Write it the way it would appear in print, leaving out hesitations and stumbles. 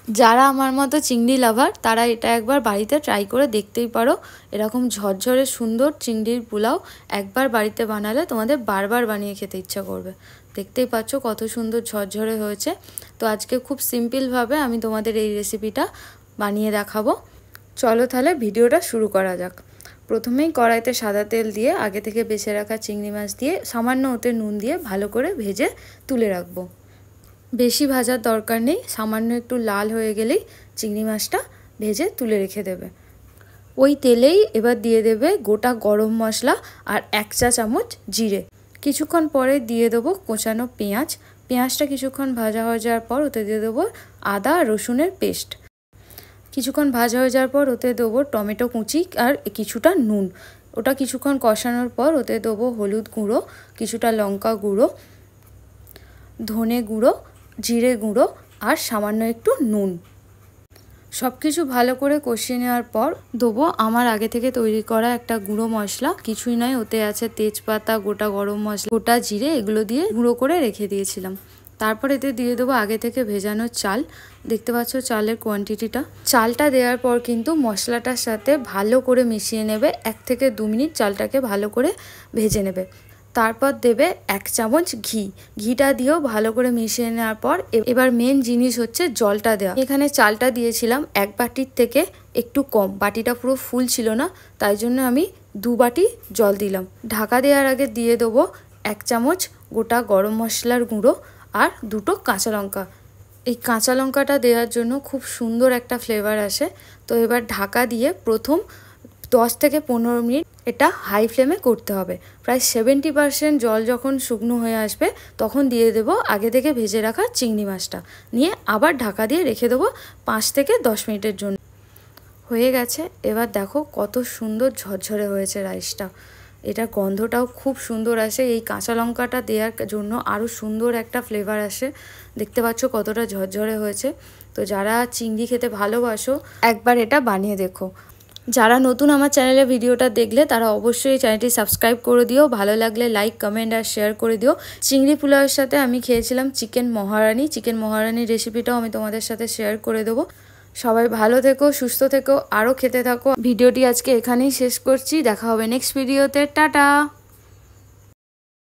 যারা আমার মতো চিংড়ি লাভার তারা এটা একবার বাড়িতে ট্রাই করে দেখতেই পারো। এরকম ঝরঝরে সুন্দর চিংড়ির পোলাও একবার বাড়িতে বানালে তোমাদের বারবার বানিয়ে খেতে ইচ্ছা করবে। দেখতেই পাচ্ছ কত সুন্দর ঝরঝরে হয়েছে। তো আজকে খুব সিম্পলভাবে আমি তোমাদের এই রেসিপিটা বানিয়ে দেখাবো। চলো তাহলে ভিডিওটা শুরু করা যাক। প্রথমেই কড়াইতে সাদা তেল দিয়ে আগে থেকে বেছে রাখা চিংড়ি মাছ দিয়ে সামান্য ওতে নুন দিয়ে ভালো করে ভেজে তুলে রাখবো। বেশি ভাজার দরকার নেই, সামান্য একটু লাল হয়ে গেলেই চিংড়ি মাছটা ভেজে তুলে রেখে দেবে। ওই তেলেই এবার দিয়ে দেবে গোটা গরম মশলা আর 1 চা চামচ জিরে। কিছুক্ষণ পরে দিয়ে দেবো কোচানো পেঁয়াজ। পেঁয়াজটা কিছুক্ষণ ভাজা হয়ে যাওয়ার পর ওতে দিয়ে দেবো আদা রসুনের পেস্ট। কিছুক্ষণ ভাজা হয়ে যাওয়ার পর ওতে দেবো টমেটো কুচি আর কিছুটা নুন। ওটা কিছুক্ষণ কষানোর পর ওতে দেবো হলুদ গুঁড়ো, কিছুটা লঙ্কা গুঁড়ো, ধনে গুঁড়ো, জিরে গুঁড়ো আর সামান্য একটু নুন। সব কিছু ভালো করে কষিয়ে নেওয়ার পর দেবো আমার আগে থেকে তৈরি করা একটা গুঁড়ো মশলা। কিছুই নয়, ওতে আছে তেজপাতা, গোটা গরম মশলা, গোটা জিরে, এগুলো দিয়ে গুঁড়ো করে রেখে দিয়েছিলাম। তারপর এতে দিয়ে দেবো আগে থেকে ভেজানো চাল। দেখতে পাচ্ছ চালের কোয়ান্টিটিটা। চালটা দেওয়ার পর কিন্তু মশলাটার সাথে ভালো করে মিশিয়ে নেবে। 1 থেকে 2 মিনিট চালটাকে ভালো করে ভেজে নেবে। তারপর দেবে 1 চামচ ঘি। ঘিটা দিয়েও ভালো করে মিশিয়ে নেওয়ার পর এবার মেন জিনিস হচ্ছে জলটা দেওয়া। এখানে চালটা দিয়েছিলাম 1 বাটির থেকে একটু কম, বাটিটা পুরো ফুল ছিল না, তাই জন্য আমি 2 বাটি জল দিলাম। ঢাকা দেওয়ার আগে দিয়ে দেবো 1 চামচ গোটা গরম মশলার গুঁড়ো আর 2টো কাঁচা লঙ্কা। এই কাঁচা লঙ্কাটা দেওয়ার জন্য খুব সুন্দর একটা ফ্লেভার আসে। তো এবার ঢাকা দিয়ে প্রথম 10 থেকে 15 মিনিট এটা হাই ফ্লেমে করতে হবে। প্রায় 70% জল যখন শুকনো হয়ে আসবে তখন দিয়ে দেবো আগে থেকে ভেজে রাখা চিংড়ি মাছটা, নিয়ে আবার ঢাকা দিয়ে রেখে দেবো 5 থেকে 10 মিনিটের জন্য। হয়ে গেছে। এবার দেখো কত সুন্দর ঝরঝরে হয়েছে রাইসটা। এটার গন্ধটাও খুব সুন্দর আসে, এই কাঁচা লঙ্কাটা দেওয়ার জন্য আরও সুন্দর একটা ফ্লেভার আসে। দেখতে পাচ্ছ কতটা ঝরঝরে হয়েছে। তো যারা চিংড়ি খেতে ভালোবাসো একবার এটা বানিয়ে দেখো। যারা নতুন আমার চ্যানেলে ভিডিওটা দেখলে তারা অবশ্যই চ্যানেলটি সাবস্ক্রাইব করে দিও। ভালো লাগলে লাইক, কমেন্ট আর শেয়ার করে দিও। চিংড়ি পোলাওয়ের সাথে আমি খেয়েছিলাম চিকেন মহারানি। চিকেন মহারানির রেসিপিটাও আমি তোমাদের সাথে শেয়ার করে দেবো। সবাই ভালো থেকো, সুস্থ থেকো, আরও খেতে থাকো। ভিডিওটি আজকে এখানেই শেষ করছি। দেখা হবে নেক্সট ভিডিওতে। টাটা।